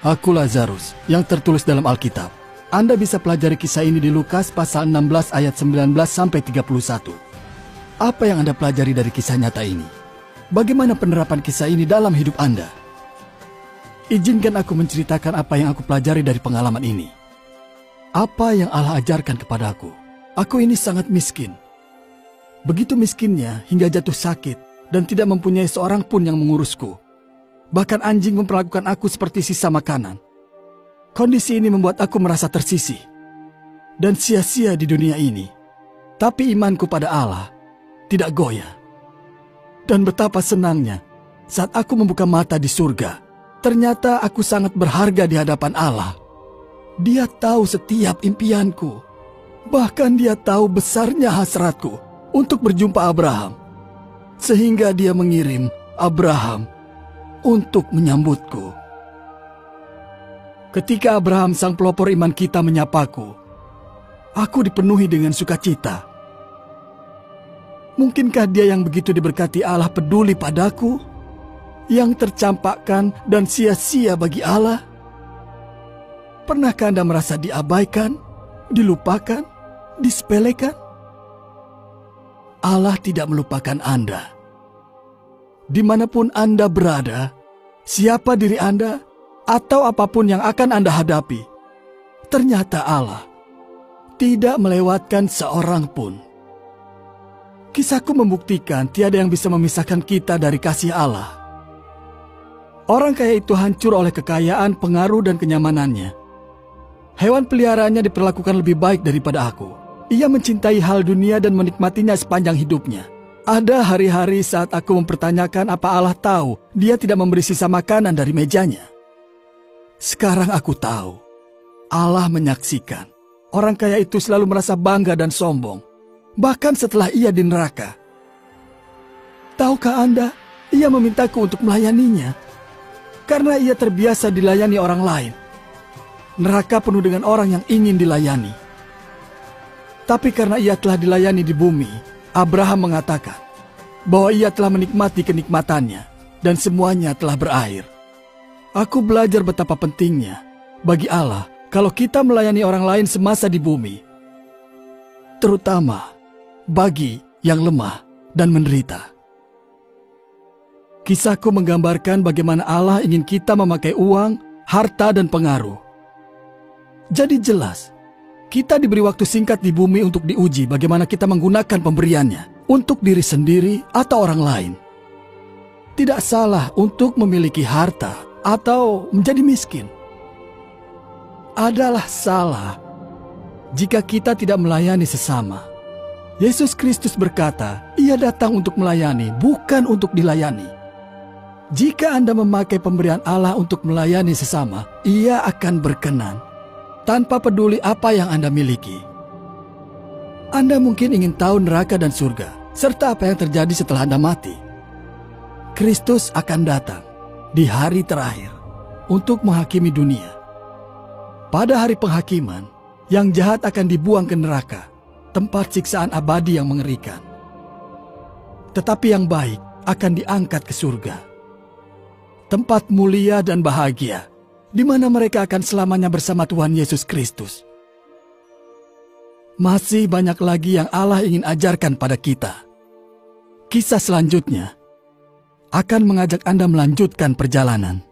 Aku Lazarus, yang tertulis dalam Alkitab. Anda bisa pelajari kisah ini di Lukas pasal 16 ayat 19-31. Apa yang Anda pelajari dari kisah nyata ini? Bagaimana penerapan kisah ini dalam hidup Anda? Izinkan aku menceritakan apa yang aku pelajari dari pengalaman ini. Apa yang Allah ajarkan kepadaku? Aku ini sangat miskin. Begitu miskinnya hingga jatuh sakit dan tidak mempunyai seorang pun yang mengurusku. Bahkan anjing memperlakukan aku seperti sisa makanan. Kondisi ini membuat aku merasa tersisih dan sia-sia di dunia ini. Tapi imanku pada Allah tidak goyah. Dan betapa senangnya saat aku membuka mata di surga. Ternyata aku sangat berharga di hadapan Allah. Dia tahu setiap impianku. Bahkan dia tahu besarnya hasratku untuk berjumpa Abraham. Sehingga dia mengirim Abraham untuk menyambutku. Ketika Abraham sang pelopor iman kita menyapaku, aku dipenuhi dengan sukacita. Mungkinkah dia yang begitu diberkati Allah peduli padaku, yang tercampakkan dan sia-sia bagi Allah? Pernahkah Anda merasa diabaikan, dilupakan, disepelekan? Allah tidak melupakan Anda. Dimanapun Anda berada, siapa diri Anda, atau apapun yang akan Anda hadapi, ternyata Allah tidak melewatkan seorang pun. Kisahku membuktikan tiada yang bisa memisahkan kita dari kasih Allah. Orang kaya itu hancur oleh kekayaan, pengaruh, dan kenyamanannya. Hewan peliharaannya diperlakukan lebih baik daripada aku. Ia mencintai hal dunia dan menikmatinya sepanjang hidupnya. Ada hari-hari saat aku mempertanyakan apa Allah tahu dia tidak memberi sisa makanan dari mejanya. Sekarang aku tahu, Allah menyaksikan. Orang kaya itu selalu merasa bangga dan sombong, bahkan setelah ia di neraka. Tahukah Anda, ia memintaku untuk melayaninya, karena ia terbiasa dilayani orang lain. Neraka penuh dengan orang yang ingin dilayani. Tapi karena ia telah dilayani di bumi, Abraham mengatakan bahwa ia telah menikmati kenikmatannya dan semuanya telah berakhir. Aku belajar betapa pentingnya bagi Allah kalau kita melayani orang lain semasa di bumi, terutama bagi yang lemah dan menderita. Kisahku menggambarkan bagaimana Allah ingin kita memakai uang, harta, dan pengaruh. Jadi jelas, kita diberi waktu singkat di bumi untuk diuji bagaimana kita menggunakan pemberiannya untuk diri sendiri atau orang lain. Tidak salah untuk memiliki harta atau menjadi miskin. Adalah salah jika kita tidak melayani sesama. Yesus Kristus berkata, Ia datang untuk melayani, bukan untuk dilayani. Jika Anda memakai pemberian Allah untuk melayani sesama, Ia akan berkenan, tanpa peduli apa yang Anda miliki. Anda mungkin ingin tahu neraka dan surga, serta apa yang terjadi setelah Anda mati. Kristus akan datang di hari terakhir untuk menghakimi dunia. Pada hari penghakiman, yang jahat akan dibuang ke neraka, tempat siksaan abadi yang mengerikan. Tetapi yang baik akan diangkat ke surga, tempat mulia dan bahagia, di mana mereka akan selamanya bersama Tuhan Yesus Kristus. Masih banyak lagi yang Allah ingin ajarkan pada kita. Kisah selanjutnya akan mengajak Anda melanjutkan perjalanan.